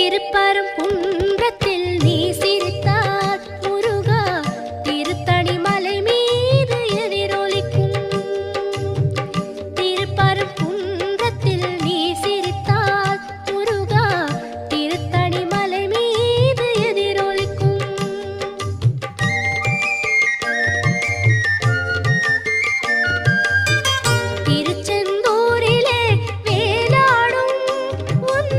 திருப்பரங்குன்றத்தில் நீ சிரித்தால் முருகா திருத்தணி மலை மீது எதிரொலிக்கும். திருப்பரங்குன்றத்தில் நீ சிரித்தால் முருகா திருத்தணி மலை மீது எதிரொலிக்கும். திருச்செந்தூரிலே வேலாடும் உன்